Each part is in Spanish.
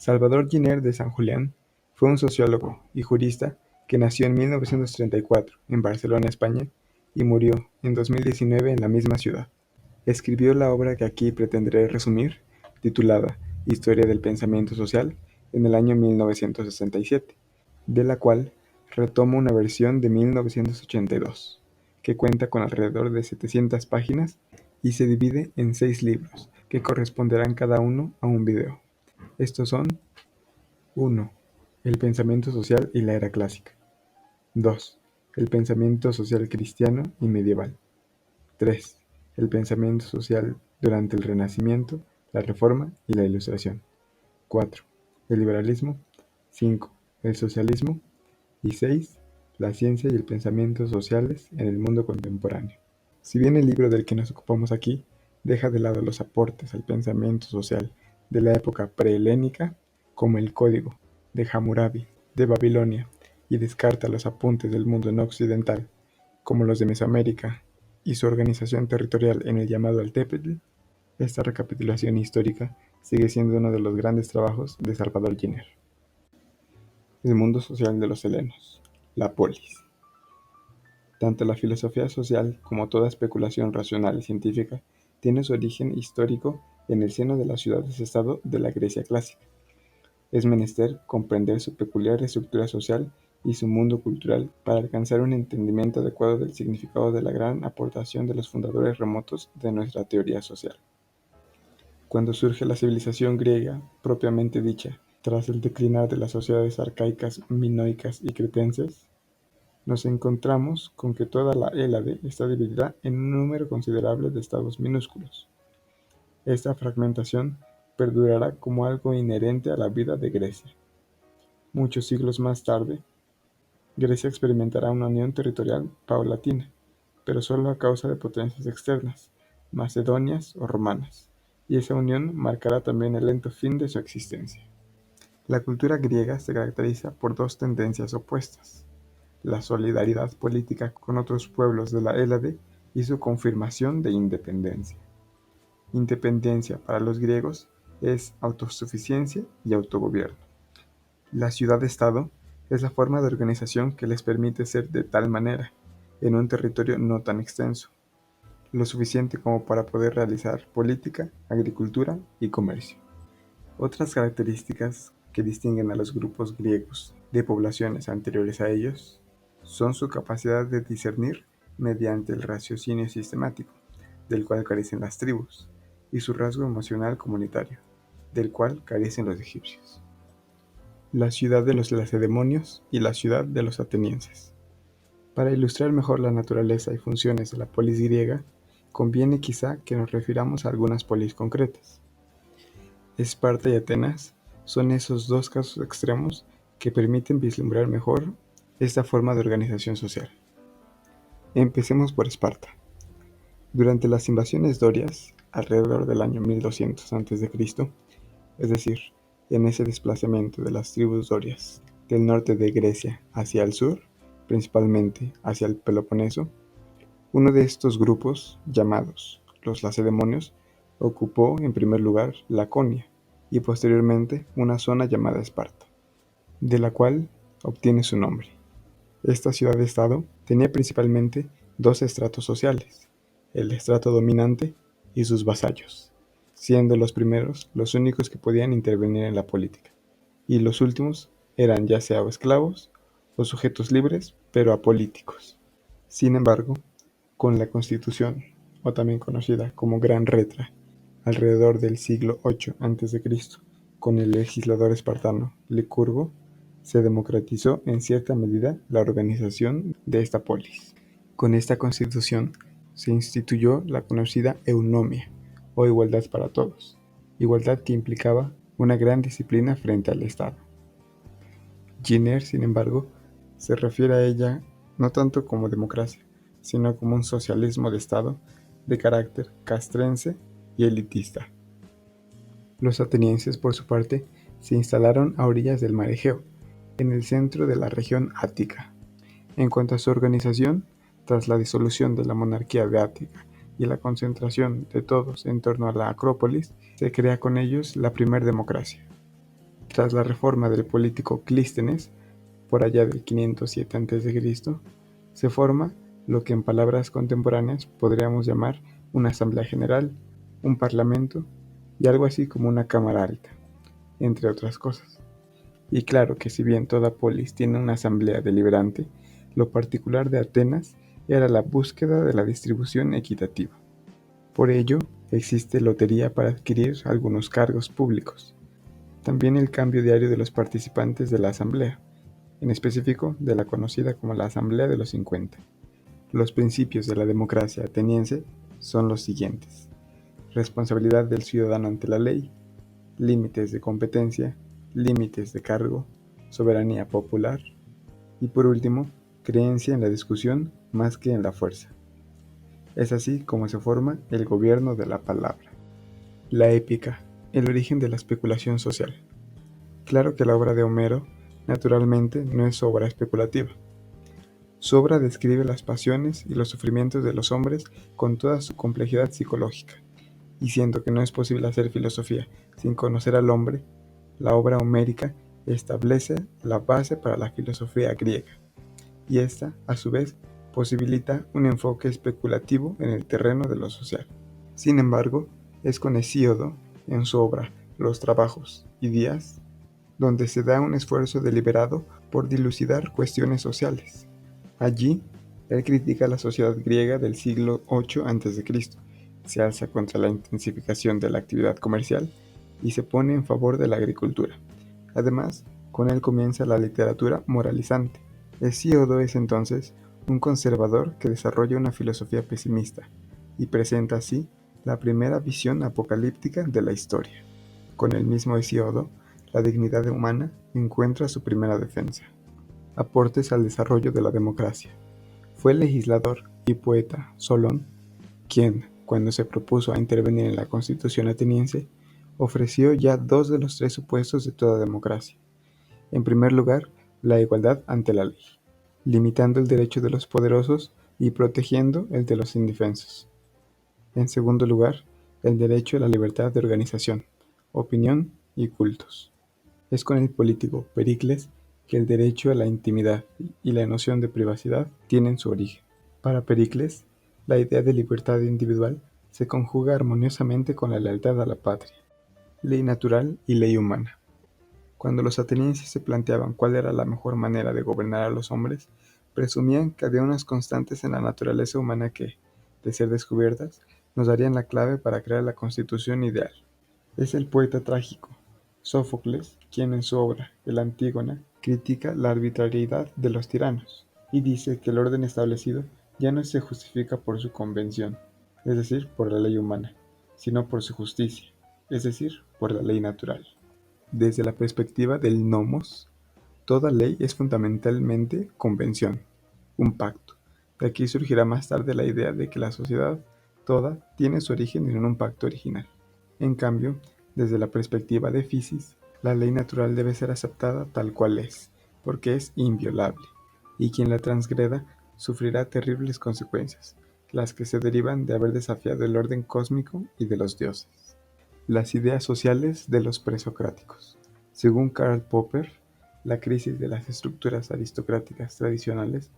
Salvador Giner de San Julián fue un sociólogo y jurista que nació en 1934 en Barcelona, España, y murió en 2019 en la misma ciudad. Escribió la obra que aquí pretenderé resumir, titulada Historia del pensamiento social, en el año 1967, de la cual retomo una versión de 1982, que cuenta con alrededor de 700 páginas y se divide en 6 libros, que corresponderán cada uno a un video. Estos son: 1. El pensamiento social y la era clásica. 2. El pensamiento social cristiano y medieval. 3. El pensamiento social durante el Renacimiento, la Reforma y la Ilustración. 4. El liberalismo. 5. El socialismo. Y 6. La ciencia y el pensamiento sociales en el mundo contemporáneo. Si bien el libro del que nos ocupamos aquí deja de lado los aportes al pensamiento social de la época prehelénica, como el Código de Hammurabi de Babilonia, y descarta los apuntes del mundo no occidental, como los de Mesoamérica y su organización territorial en el llamado Altépetl, esta recapitulación histórica sigue siendo uno de los grandes trabajos de Salvador Giner. El mundo social de los helenos, la polis. Tanto la filosofía social como toda especulación racional y científica tiene su origen histórico en el seno de las ciudades-estado de la Grecia clásica. Es menester comprender su peculiar estructura social y su mundo cultural para alcanzar un entendimiento adecuado del significado de la gran aportación de los fundadores remotos de nuestra teoría social. Cuando surge la civilización griega propiamente dicha, tras el declinar de las sociedades arcaicas, minoicas y cretenses, nos encontramos con que toda la Hélade está dividida en un número considerable de estados minúsculos. Esta fragmentación perdurará como algo inherente a la vida de Grecia. Muchos siglos más tarde, Grecia experimentará una unión territorial paulatina, pero solo a causa de potencias externas, macedonias o romanas, y esa unión marcará también el lento fin de su existencia. La cultura griega se caracteriza por dos tendencias opuestas: la solidaridad política con otros pueblos de la Hélade y su confirmación de independencia. Independencia para los griegos es autosuficiencia y autogobierno. La ciudad-estado es la forma de organización que les permite ser de tal manera, en un territorio no tan extenso, lo suficiente como para poder realizar política, agricultura y comercio. Otras características que distinguen a los grupos griegos de poblaciones anteriores a ellos son su capacidad de discernir mediante el raciocinio sistemático, del cual carecen las tribus, y su rasgo emocional comunitario, del cual carecen los egipcios. La ciudad de los lacedemonios y la ciudad de los atenienses. Para ilustrar mejor la naturaleza y funciones de la polis griega, conviene quizá que nos refiramos a algunas polis concretas. Esparta y Atenas son esos dos casos extremos que permiten vislumbrar mejor esta forma de organización social. Empecemos por Esparta. Durante las invasiones dorias, alrededor del año 1200 a.C., es decir, en ese desplazamiento de las tribus dorias del norte de Grecia hacia el sur, principalmente hacia el Peloponeso, uno de estos grupos, llamados los lacedemonios, ocupó en primer lugar Laconia y posteriormente una zona llamada Esparta, de la cual obtiene su nombre. Esta ciudad-estado tenía principalmente dos estratos sociales: el estrato dominante y sus vasallos, siendo los primeros los únicos que podían intervenir en la política, y los últimos eran ya sea esclavos o sujetos libres pero apolíticos. Sin embargo, con la Constitución, o también conocida como Gran Retra, alrededor del siglo VIII a.C., con el legislador espartano Licurgo, se democratizó en cierta medida la organización de esta polis. Con esta constitución se instituyó la conocida eunomia, o igualdad para todos, igualdad que implicaba una gran disciplina frente al Estado. Giner, sin embargo, se refiere a ella no tanto como democracia, sino como un socialismo de Estado de carácter castrense y elitista. Los atenienses, por su parte, se instalaron a orillas del mar Egeo, en el centro de la región ática. En cuanto a su organización, tras la disolución de la monarquía de Ática y la concentración de todos en torno a la Acrópolis, se crea con ellos la primera democracia, Tras la reforma del político Clístenes, por allá del 507 a.C., se forma lo que en palabras contemporáneas podríamos llamar una asamblea general, un parlamento y algo así como una cámara alta, entre otras cosas. Y claro que si bien toda polis tiene una asamblea deliberante, lo particular de Atenas era la búsqueda de la distribución equitativa. Por ello, existe lotería para adquirir algunos cargos públicos. También el cambio diario de los participantes de la asamblea, en específico de la conocida como la Asamblea de los 50. Los principios de la democracia ateniense son los siguientes: responsabilidad del ciudadano ante la ley, límites de competencia, límites de cargo, soberanía popular y por último, creencia en la discusión más que en la fuerza. Es así como se forma el gobierno de la palabra. La épica, el origen de la especulación social. Claro que la obra de Homero, naturalmente, no es obra especulativa. Su obra describe las pasiones y los sufrimientos de los hombres con toda su complejidad psicológica, y siendo que no es posible hacer filosofía sin conocer al hombre, la obra homérica establece la base para la filosofía griega, y esta, a su vez, posibilita un enfoque especulativo en el terreno de lo social. Sin embargo, es con Hesíodo, en su obra Los Trabajos y Días, donde se da un esfuerzo deliberado por dilucidar cuestiones sociales. Allí, él critica la sociedad griega del siglo VIII a.C., se alza contra la intensificación de la actividad comercial y se pone en favor de la agricultura. Además, con él comienza la literatura moralizante. Hesíodo es entonces un conservador que desarrolla una filosofía pesimista y presenta así la primera visión apocalíptica de la historia. Con el mismo Hesíodo, la dignidad humana encuentra su primera defensa. Aportes al desarrollo de la democracia. Fue el legislador y poeta Solón quien, cuando se propuso a intervenir en la Constitución ateniense, ofreció ya dos de los tres supuestos de toda democracia. En primer lugar, la igualdad ante la ley, limitando el derecho de los poderosos y protegiendo el de los indefensos. En segundo lugar, el derecho a la libertad de organización, opinión y cultos. Es con el político Pericles que el derecho a la intimidad y la noción de privacidad tienen su origen. Para Pericles, la idea de libertad individual se conjuga armoniosamente con la lealtad a la patria, ley natural y ley humana. Cuando los atenienses se planteaban cuál era la mejor manera de gobernar a los hombres, presumían que había unas constantes en la naturaleza humana que, de ser descubiertas, nos darían la clave para crear la constitución ideal. Es el poeta trágico, Sófocles, quien en su obra, el Antígona, critica la arbitrariedad de los tiranos y dice que el orden establecido ya no se justifica por su convención, es decir, por la ley humana, sino por su justicia, es decir, por la ley natural. Desde la perspectiva del nomos, toda ley es fundamentalmente convención, un pacto. De aquí surgirá más tarde la idea de que la sociedad toda tiene su origen en un pacto original. En cambio, desde la perspectiva de Fisis, la ley natural debe ser aceptada tal cual es, porque es inviolable, y quien la transgreda sufrirá terribles consecuencias, las que se derivan de haber desafiado el orden cósmico y de los dioses. Las ideas sociales de los presocráticos. Según Karl Popper, la crisis de las estructuras aristocráticas tradicionales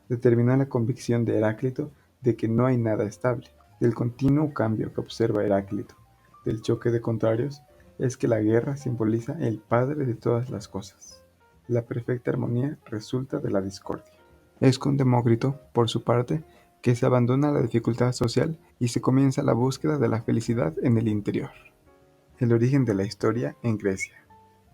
determinó la convicción de Heráclito de que no hay nada estable. Del continuo cambio que observa Heráclito, del choque de contrarios, es que la guerra simboliza el padre de todas las cosas. La perfecta armonía resulta de la discordia. Es con Demócrito, por su parte, que se abandona la dificultad social y se comienza la búsqueda de la felicidad en el interior. El origen de la historia en Grecia.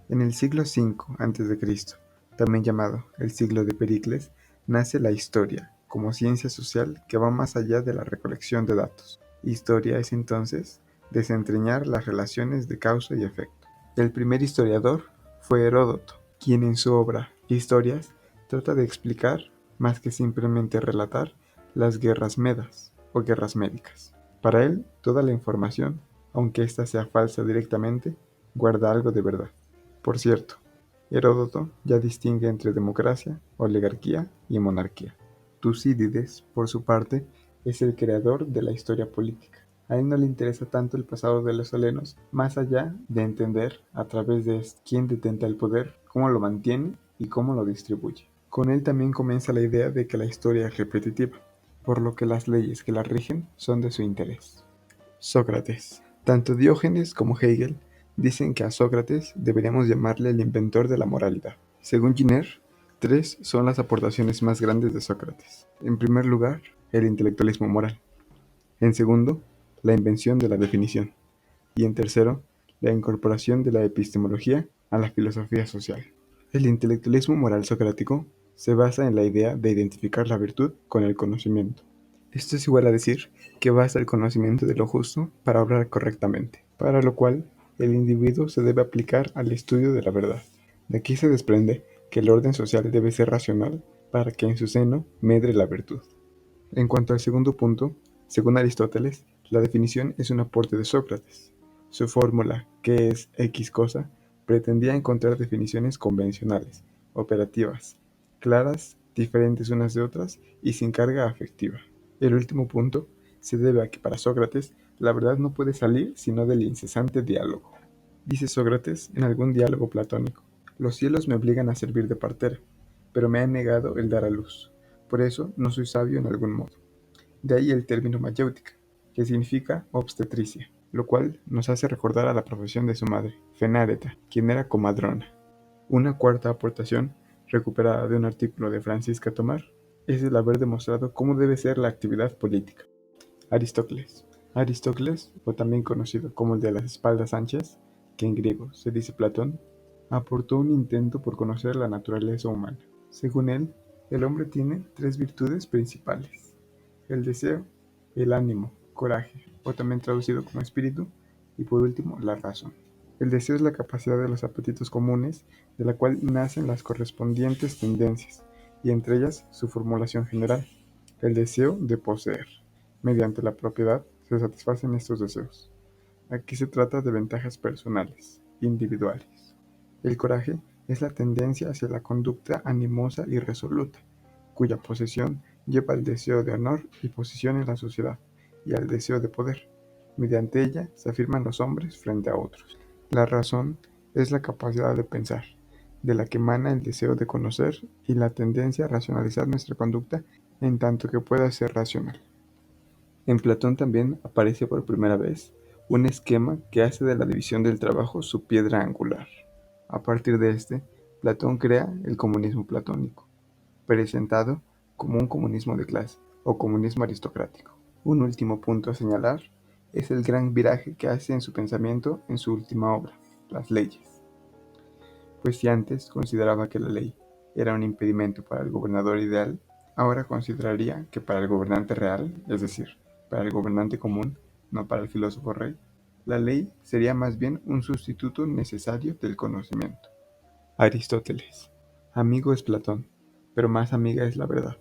En el siglo V a.C., también llamado el siglo de Pericles, nace la historia, como ciencia social que va más allá de la recolección de datos. Historia es entonces desentrañar las relaciones de causa y efecto. El primer historiador fue Heródoto, quien en su obra Historias trata de explicar, más que simplemente relatar, las guerras medas o guerras médicas. Para él, toda la información, aunque ésta sea falsa directamente, guarda algo de verdad. Por cierto, Heródoto ya distingue entre democracia, oligarquía y monarquía. Tucídides, por su parte, es el creador de la historia política. A él no le interesa tanto el pasado de los helenos, más allá de entender, a través de quién detenta el poder, cómo lo mantiene y cómo lo distribuye. Con él también comienza la idea de que la historia es repetitiva, por lo que las leyes que la rigen son de su interés. Sócrates. Tanto Diógenes como Hegel dicen que a Sócrates deberíamos llamarle el inventor de la moralidad. Según Giner, tres son las aportaciones más grandes de Sócrates. En primer lugar, el intelectualismo moral. En segundo, la invención de la definición. Y en tercero, la incorporación de la epistemología a la filosofía social. El intelectualismo moral socrático se basa en la idea de identificar la virtud con el conocimiento. Esto es igual a decir que basta el conocimiento de lo justo para obrar correctamente, para lo cual el individuo se debe aplicar al estudio de la verdad. De aquí se desprende que el orden social debe ser racional para que en su seno medre la virtud. En cuanto al segundo punto, según Aristóteles, la definición es un aporte de Sócrates. Su fórmula, ¿qué es X cosa?, pretendía encontrar definiciones convencionales, operativas, claras, diferentes unas de otras y sin carga afectiva. El último punto se debe a que para Sócrates la verdad no puede salir sino del incesante diálogo. Dice Sócrates en algún diálogo platónico: los cielos me obligan a servir de partera, pero me han negado el dar a luz. Por eso no soy sabio en algún modo. De ahí el término mayéutica, que significa obstetricia, lo cual nos hace recordar a la profesión de su madre, Fenáreta, quien era comadrona. Una cuarta aportación, recuperada de un artículo de Francisca Tomar, es el haber demostrado cómo debe ser la actividad política. Aristócles. Aristócles, o también conocido como el de las espaldas anchas, que en griego se dice Platón, aportó un intento por conocer la naturaleza humana. Según él, el hombre tiene tres virtudes principales: el deseo, el ánimo, coraje, o también traducido como espíritu, y por último, la razón. El deseo es la capacidad de los apetitos comunes, de la cual nacen las correspondientes tendencias, y entre ellas su formulación general, el deseo de poseer. Mediante la propiedad se satisfacen estos deseos. Aquí se trata de ventajas personales, individuales. El coraje es la tendencia hacia la conducta animosa y resoluta, cuya posesión lleva al deseo de honor y posición en la sociedad, y al deseo de poder. Mediante ella se afirman los hombres frente a otros. La razón es la capacidad de pensar, de la que emana el deseo de conocer y la tendencia a racionalizar nuestra conducta en tanto que pueda ser racional. En Platón también aparece por primera vez un esquema que hace de la división del trabajo su piedra angular. A partir de este, Platón crea el comunismo platónico, presentado como un comunismo de clase o comunismo aristocrático. Un último punto a señalar es el gran viraje que hace en su pensamiento en su última obra, Las leyes. Pues si antes consideraba que la ley era un impedimento para el gobernador ideal, ahora consideraría que para el gobernante real, es decir, para el gobernante común, no para el filósofo rey, la ley sería más bien un sustituto necesario del conocimiento. Aristóteles. Amigo es Platón, pero más amiga es la verdad.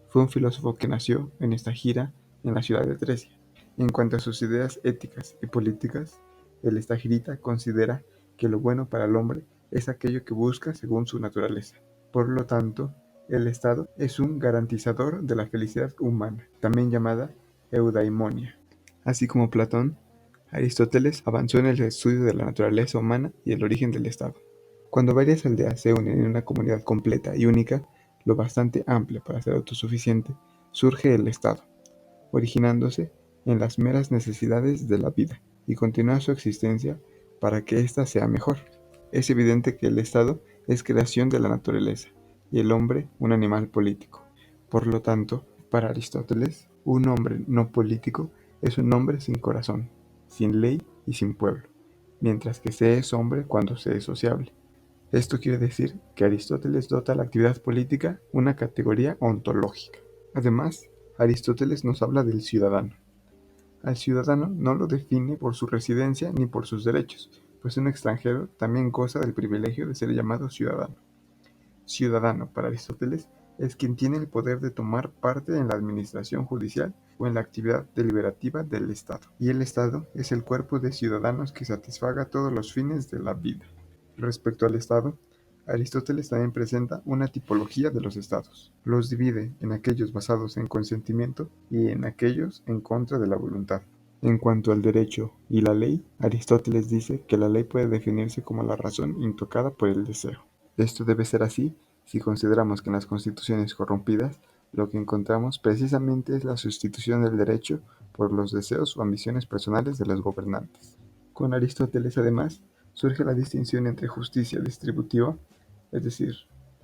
Fue un filósofo que nació en esta gira en la ciudad de Trecia. En cuanto a sus ideas éticas y políticas, el estagirita considera que lo bueno para el hombre es aquello que busca según su naturaleza. Por lo tanto, el Estado es un garantizador de la felicidad humana, también llamada eudaimonia. Así como Platón, Aristóteles avanzó en el estudio de la naturaleza humana y el origen del Estado. Cuando varias aldeas se unen en una comunidad completa y única, lo bastante amplia para ser autosuficiente, surge el Estado, originándose en las meras necesidades de la vida, y continúa su existencia para que ésta sea mejor. Es evidente que el Estado es creación de la naturaleza, y el hombre un animal político. Por lo tanto, para Aristóteles, un hombre no político es un hombre sin corazón, sin ley y sin pueblo, mientras que se es hombre cuando se es sociable. Esto quiere decir que Aristóteles dota a la actividad política una categoría ontológica. Además, Aristóteles nos habla del ciudadano. Al ciudadano no lo define por su residencia ni por sus derechos, pues un extranjero también goza del privilegio de ser llamado ciudadano. Ciudadano, para Aristóteles, es quien tiene el poder de tomar parte en la administración judicial o en la actividad deliberativa del Estado. Y el Estado es el cuerpo de ciudadanos que satisfaga todos los fines de la vida. Respecto al Estado, Aristóteles también presenta una tipología de los estados. Los divide en aquellos basados en consentimiento y en aquellos en contra de la voluntad. En cuanto al derecho y la ley, Aristóteles dice que la ley puede definirse como la razón intocada por el deseo. Esto debe ser así si consideramos que en las constituciones corrompidas lo que encontramos precisamente es la sustitución del derecho por los deseos o ambiciones personales de los gobernantes. Con Aristóteles, además, surge la distinción entre justicia distributiva, es decir,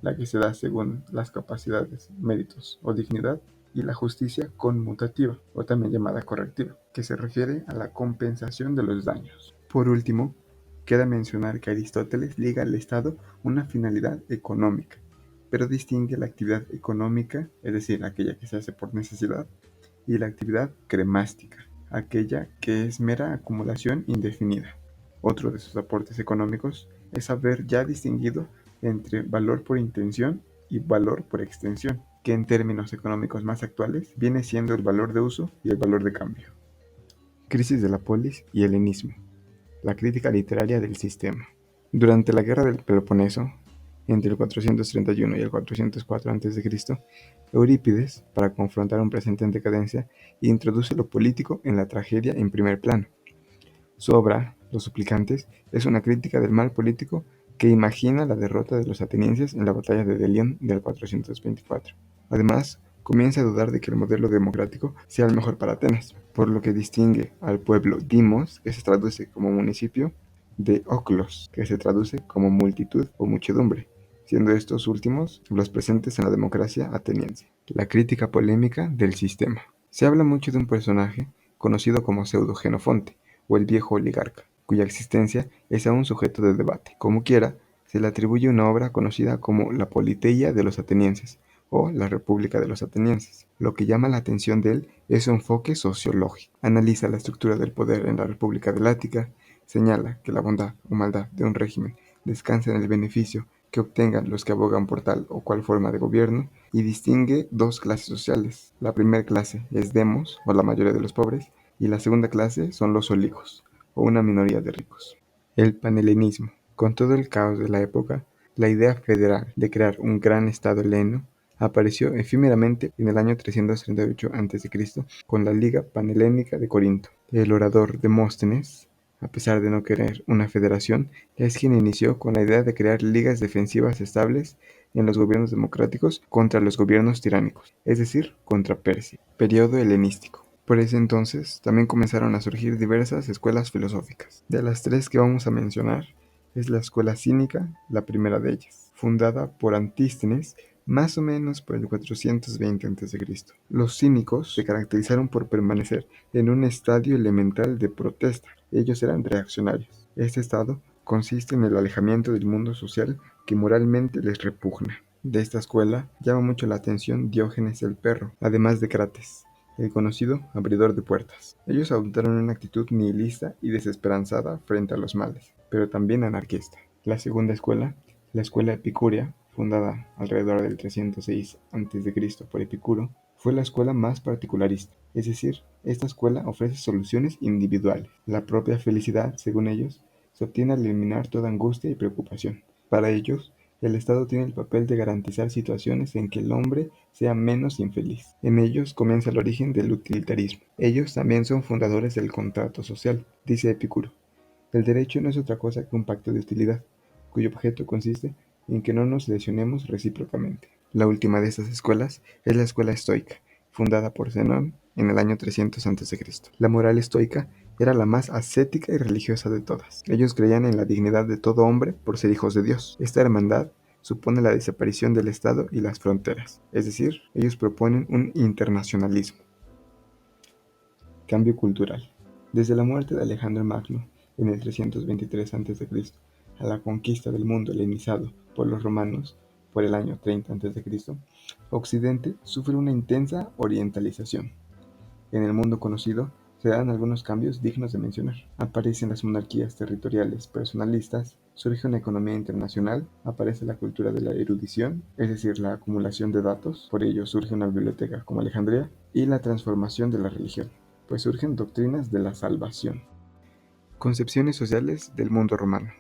la que se da según las capacidades, méritos o dignidad, y la justicia conmutativa, o también llamada correctiva, que se refiere a la compensación de los daños. Por último, queda mencionar que Aristóteles liga al Estado una finalidad económica, pero distingue la actividad económica, es decir, aquella que se hace por necesidad, y la actividad cremástica, aquella que es mera acumulación indefinida. Otro de sus aportes económicos es haber ya distinguido entre valor por intención y valor por extensión, que en términos económicos más actuales viene siendo el valor de uso y el valor de cambio. Crisis de la polis y helenismo. La crítica literaria del sistema. Durante la Guerra del Peloponeso, entre el 431 y el 404 a.C., Eurípides, para confrontar un presente en decadencia, introduce lo político en la tragedia en primer plano. Su obra, Los Suplicantes, es una crítica del mal político que imagina la derrota de los atenienses en la batalla de Delión del 424. Además, comienza a dudar de que el modelo democrático sea el mejor para Atenas, por lo que distingue al pueblo Dimos, que se traduce como municipio, de Oclos, que se traduce como multitud o muchedumbre, siendo estos últimos los presentes en la democracia ateniense. La crítica polémica del sistema. Se habla mucho de un personaje conocido como Pseudo-Genofonte, o el viejo oligarca, cuya existencia es aún sujeto de debate. Como quiera, se le atribuye una obra conocida como La Politeia de los Atenienses, o La República de los Atenienses. Lo que llama la atención de él es su enfoque sociológico. Analiza la estructura del poder en la República del Ática, señala que la bondad o maldad de un régimen descansa en el beneficio que obtengan los que abogan por tal o cual forma de gobierno, y distingue dos clases sociales. La primera clase es demos, o la mayoría de los pobres, y la segunda clase son los oligos, o una minoría de ricos. El panhelenismo. Con todo el caos de la época, la idea federal de crear un gran estado heleno apareció efímeramente en el año 338 a.C. con la Liga Panhelénica de Corinto. El orador Demóstenes, a pesar de no querer una federación, es quien inició con la idea de crear ligas defensivas estables en los gobiernos democráticos contra los gobiernos tiránicos, es decir, contra Persia. Periodo helenístico. Por ese entonces también comenzaron a surgir diversas escuelas filosóficas. De las tres que vamos a mencionar, es la escuela cínica la primera de ellas, fundada por Antístenes más o menos por el 420 a.C. Los cínicos se caracterizaron por permanecer en un estadio elemental de protesta. Ellos eran reaccionarios. Este estado consiste en el alejamiento del mundo social que moralmente les repugna. De esta escuela llama mucho la atención Diógenes el Perro, además de Crates, el conocido abridor de puertas. Ellos adoptaron una actitud nihilista y desesperanzada frente a los males, pero también anarquista. La segunda escuela, la escuela epicúrea, fundada alrededor del 306 a.C. por Epicuro, fue la escuela más particularista, es decir, esta escuela ofrece soluciones individuales. La propia felicidad, según ellos, se obtiene al eliminar toda angustia y preocupación. Para ellos, el Estado tiene el papel de garantizar situaciones en que el hombre sea menos infeliz. En ellos comienza el origen del utilitarismo. Ellos también son fundadores del contrato social, dice Epicuro. El derecho no es otra cosa que un pacto de utilidad, cuyo objeto consiste en que no nos lesionemos recíprocamente. La última de estas escuelas es la escuela estoica, fundada por Zenón en el año 300 a.C. La moral estoica era la más ascética y religiosa de todas. Ellos creían en la dignidad de todo hombre por ser hijos de Dios. Esta hermandad supone la desaparición del Estado y las fronteras, es decir, ellos proponen un internacionalismo. Cambio cultural. Desde la muerte de Alejandro Magno en el 323 a.C. a la conquista del mundo helenizado por los romanos por el año 30 a.C., Occidente sufre una intensa orientalización. En el mundo conocido se dan algunos cambios dignos de mencionar. Aparecen las monarquías territoriales personalistas, surge una economía internacional, aparece la cultura de la erudición, es decir, la acumulación de datos, por ello surge una biblioteca como Alejandría, y la transformación de la religión, pues surgen doctrinas de la salvación. Concepciones sociales del mundo romano.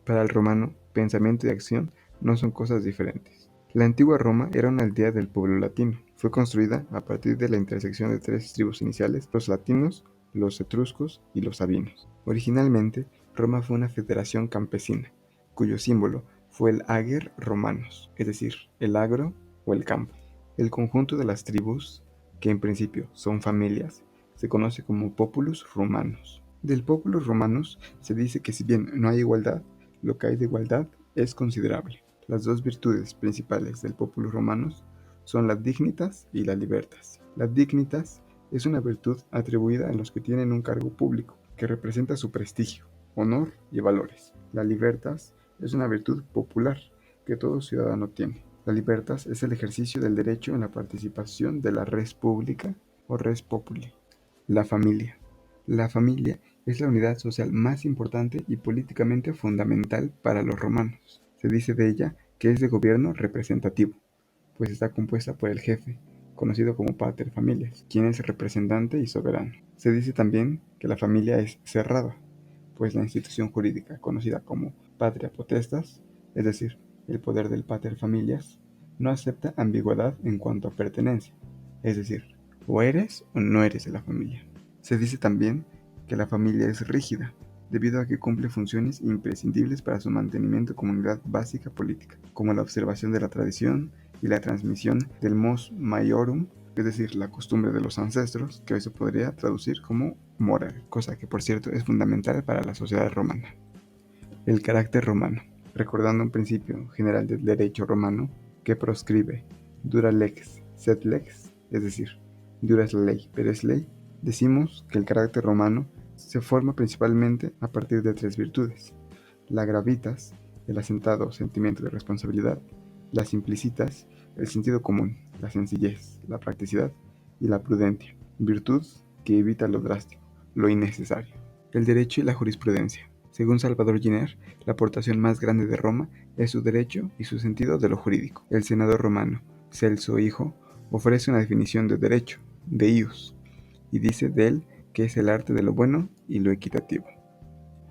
Para el romano, pensamiento y acción no son cosas diferentes. La antigua Roma era una aldea del pueblo latino. Fue construida a partir de la intersección de tres tribus iniciales, los latinos, los etruscos y los sabinos. Originalmente, Roma fue una federación campesina, cuyo símbolo fue el Ager Romanos, es decir, el agro o el campo. El conjunto de las tribus, que en principio son familias, se conoce como Populus Romanus. Del Populus Romanus se dice que si bien no hay igualdad, lo que hay de igualdad es considerable. Las dos virtudes principales del Populus Romanus son la dignitas y la libertas. La dignitas es una virtud atribuida a los que tienen un cargo público, que representa su prestigio, honor y valores. La libertas es una virtud popular que todo ciudadano tiene. La libertas es el ejercicio del derecho en la participación de la res pública o res populi. La familia. La familia es la unidad social más importante y políticamente fundamental para los romanos. Se dice de ella que es de gobierno representativo, pues está compuesta por el jefe, conocido como pater familias, quien es representante y soberano. Se dice también que la familia es cerrada, pues la institución jurídica conocida como patria potestas, es decir, el poder del pater familias, no acepta ambigüedad en cuanto a pertenencia, es decir, o eres o no eres de la familia. Se dice también que la familia es rígida, debido a que cumple funciones imprescindibles para su mantenimiento como unidad básica política, como la observación de la tradición y la transmisión del mos maiorum, es decir, la costumbre de los ancestros, que hoy se podría traducir como moral, cosa que por cierto es fundamental para la sociedad romana. El carácter romano. Recordando un principio general del derecho romano que proscribe dura lex, sed lex, es decir, dura es la ley, pero es ley, decimos que el carácter romano se forma principalmente a partir de tres virtudes: la gravitas, el asentado sentimiento de responsabilidad; la simplicitas, el sentido común, la sencillez, la practicidad; y la prudencia, virtud que evita lo drástico, lo innecesario. El derecho y la jurisprudencia. Según Salvador Giner, la aportación más grande de Roma es su derecho y su sentido de lo jurídico. El senador romano, Celso Hijo, ofrece una definición de derecho, de ius, y dice de él que es el arte de lo bueno y lo equitativo.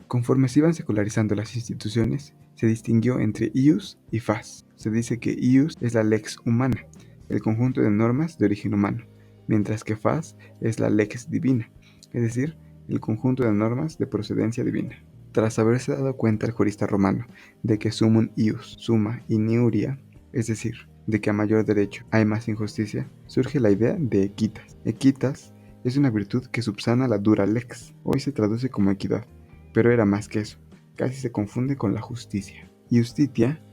Conforme se iban secularizando las instituciones, se distinguió entre ius y fas. Se dice que ius es la lex humana, el conjunto de normas de origen humano, mientras que fas es la lex divina, es decir, el conjunto de normas de procedencia divina. Tras haberse dado cuenta el jurista romano de que summum ius, summa iniuria, es decir, de que a mayor derecho hay más injusticia, surge la idea de equitas. Equitas es una virtud que subsana la dura lex, hoy se traduce como equidad, pero era más que eso, casi se confunde con la justicia. Justitia,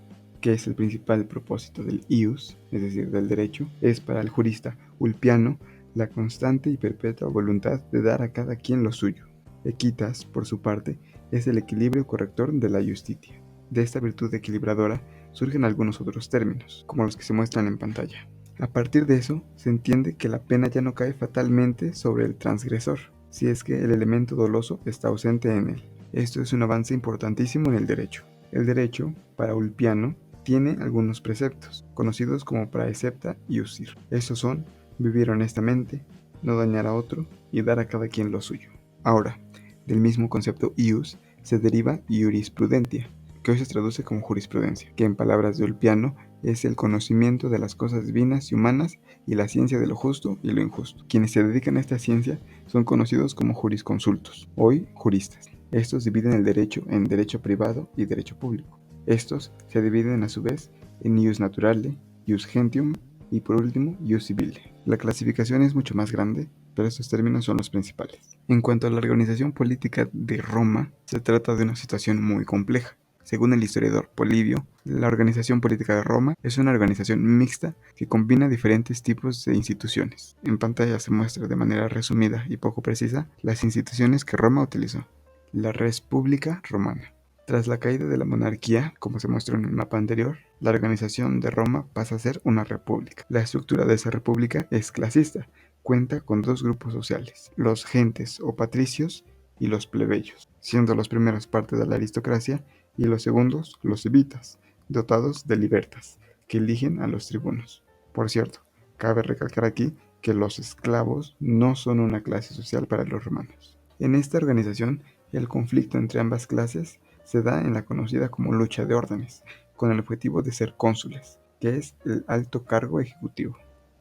que es el principal propósito del ius, es decir, del derecho, es para el jurista Ulpiano la constante y perpetua voluntad de dar a cada quien lo suyo. Equitas, por su parte, es el equilibrio corrector de la justitia. De esta virtud equilibradora surgen algunos otros términos, como los que se muestran en pantalla. A partir de eso, se entiende que la pena ya no cae fatalmente sobre el transgresor, si es que el elemento doloso está ausente en él. Esto es un avance importantísimo en el derecho. El derecho, para Ulpiano, tiene algunos preceptos, conocidos como praecepta y usir. Estos son: vivir honestamente, no dañar a otro y dar a cada quien lo suyo. Ahora, del mismo concepto ius se deriva jurisprudentia, que hoy se traduce como jurisprudencia, que en palabras de Ulpiano es el conocimiento de las cosas divinas y humanas y la ciencia de lo justo y lo injusto. Quienes se dedican a esta ciencia son conocidos como jurisconsultos, hoy juristas. Estos dividen el derecho en derecho privado y derecho público. Estos se dividen a su vez en ius naturale, ius gentium y por último ius civile. La clasificación es mucho más grande, pero estos términos son los principales. En cuanto a la organización política de Roma, se trata de una situación muy compleja. Según el historiador Polibio, la organización política de Roma es una organización mixta que combina diferentes tipos de instituciones. En pantalla se muestra de manera resumida y poco precisa las instituciones que Roma utilizó. La Res Publica Romana. Tras la caída de la monarquía, como se mostró en el mapa anterior, la organización de Roma pasa a ser una república. La estructura de esa república es clasista. Cuenta con dos grupos sociales: los gentes o patricios y los plebeyos, siendo los primeros parte de la aristocracia y los segundos los civitas, dotados de libertas, que eligen a los tribunos. Por cierto, cabe recalcar aquí que los esclavos no son una clase social para los romanos. En esta organización, el conflicto entre ambas clases se da en la conocida como lucha de órdenes, con el objetivo de ser cónsules, que es el alto cargo ejecutivo.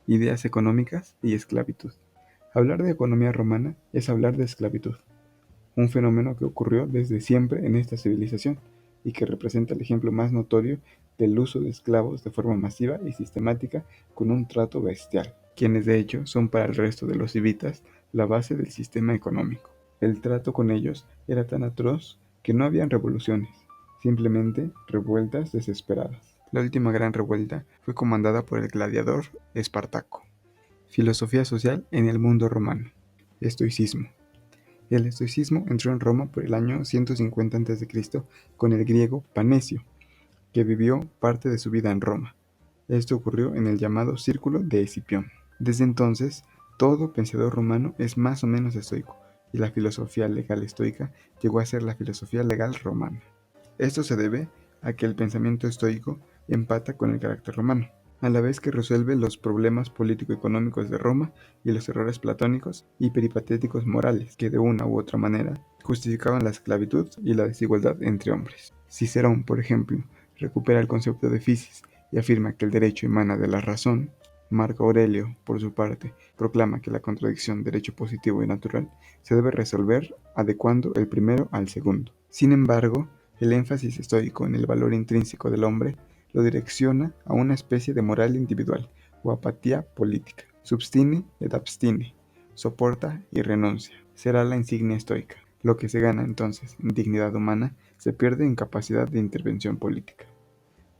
Ideas económicas y esclavitud. Hablar de economía romana es hablar de esclavitud, un fenómeno que ocurrió desde siempre en esta civilización y que representa el ejemplo más notorio del uso de esclavos de forma masiva y sistemática con un trato bestial, quienes de hecho son para el resto de los civitas la base del sistema económico. El trato con ellos era tan atroz que no habían revoluciones, simplemente revueltas desesperadas. La última gran revuelta fue comandada por el gladiador Espartaco. Filosofía social en el mundo romano. Estoicismo. El estoicismo entró en Roma por el año 150 a.C. con el griego Panecio, que vivió parte de su vida en Roma. Esto ocurrió en el llamado Círculo de Escipión. Desde entonces, todo pensador romano es más o menos estoico, y la filosofía legal estoica llegó a ser la filosofía legal romana. Esto se debe a que el pensamiento estoico empata con el carácter romano, a la vez que resuelve los problemas político-económicos de Roma y los errores platónicos y peripatéticos morales que de una u otra manera justificaban la esclavitud y la desigualdad entre hombres. Cicerón, por ejemplo, recupera el concepto de physis y afirma que el derecho emana de la razón. Marco Aurelio, por su parte, proclama que la contradicción derecho positivo y natural se debe resolver adecuando el primero al segundo. Sin embargo, el énfasis estoico en el valor intrínseco del hombre lo direcciona a una especie de moral individual o apatía política. Substine et abstine, soporta y renuncia, será la insignia estoica. Lo que se gana entonces en dignidad humana se pierde en capacidad de intervención política.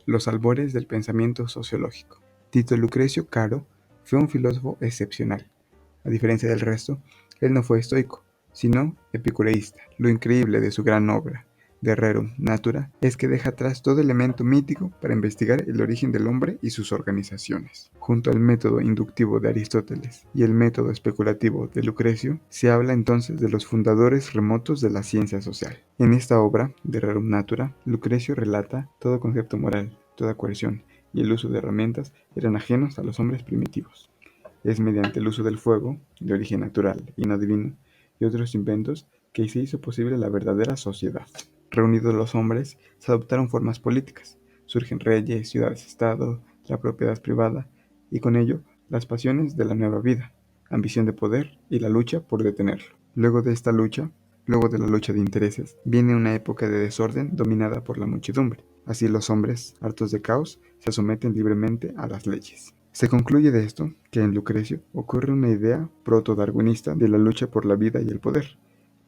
Los albores del pensamiento sociológico. Tito Lucrecio Caro fue un filósofo excepcional. A diferencia del resto, él no fue estoico, sino epicureísta. Lo increíble de su gran obra, De Rerum Natura, es que deja atrás todo elemento mítico para investigar el origen del hombre y sus organizaciones. Junto al método inductivo de Aristóteles y el método especulativo de Lucrecio, se habla entonces de los fundadores remotos de la ciencia social. En esta obra, De Rerum Natura, Lucrecio relata todo concepto moral, toda coerción y el uso de herramientas eran ajenos a los hombres primitivos. Es mediante el uso del fuego, de origen natural y no divino, y otros inventos que se hizo posible la verdadera sociedad. Reunidos los hombres, se adoptaron formas políticas. Surgen reyes, ciudades-estado, la propiedad privada, y con ello las pasiones de la nueva vida, ambición de poder y la lucha por detenerlo. Luego de la lucha de intereses, viene una época de desorden dominada por la muchedumbre. Así los hombres, hartos de caos, se someten libremente a las leyes. Se concluye de esto que en Lucrecio ocurre una idea proto-darwinista de la lucha por la vida y el poder,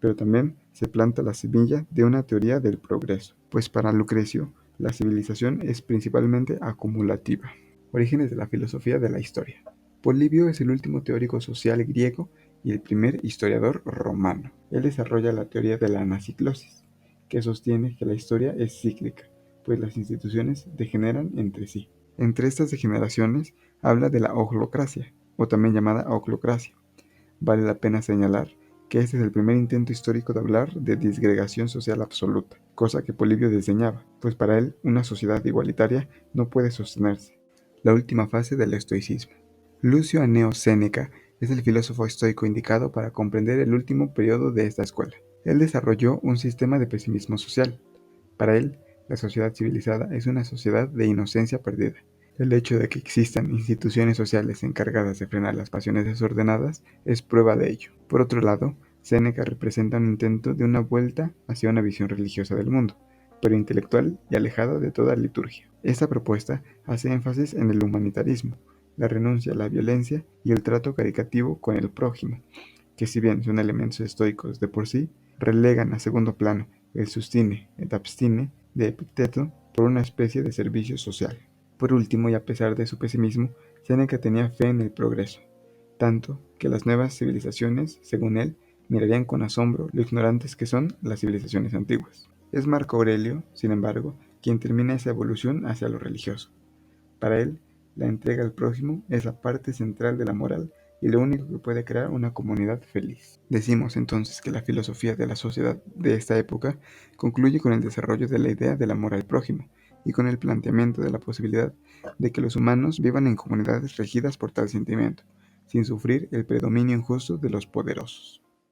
pero también se planta la semilla de una teoría del progreso, pues para Lucrecio la civilización es principalmente acumulativa. Orígenes de la filosofía de la historia. Polibio es el último teórico social griego y el primer historiador romano. Él desarrolla la teoría de la anaciclosis, que sostiene que la historia es cíclica, pues las instituciones degeneran entre sí. Entre estas degeneraciones habla de la oclocracia, o también llamada oclocracia. Vale la pena señalar que este es el primer intento histórico de hablar de disgregación social absoluta, cosa que Polibio desdeñaba, pues para él una sociedad igualitaria no puede sostenerse. La última fase del estoicismo. Lucio Anneo Séneca es el filósofo estoico indicado para comprender el último periodo de esta escuela. Él desarrolló un sistema de pesimismo social. Para él, la sociedad civilizada es una sociedad de inocencia perdida. El hecho de que existan instituciones sociales encargadas de frenar las pasiones desordenadas es prueba de ello. Por otro lado, Séneca representa un intento de una vuelta hacia una visión religiosa del mundo, pero intelectual y alejada de toda liturgia. Esta propuesta hace énfasis en el humanitarismo, la renuncia a la violencia y el trato caritativo con el prójimo, que si bien son elementos estoicos de por sí, relegan a segundo plano el sustine et abstine de Epicteto por una especie de servicio social. Por último, y a pesar de su pesimismo, Séneca tenía fe en el progreso, tanto que las nuevas civilizaciones, según él, mirarían con asombro lo ignorantes que son las civilizaciones antiguas. Es Marco Aurelio, sin embargo, quien termina esa evolución hacia lo religioso. Para él, la entrega al prójimo es la parte central de la moral y lo único que puede crear una comunidad feliz. Decimos entonces que la filosofía de la sociedad de esta época concluye con el desarrollo de la idea del amor al prójimo y con el planteamiento de la posibilidad de que los humanos vivan en comunidades regidas por tal sentimiento, sin sufrir el predominio injusto de los poderosos.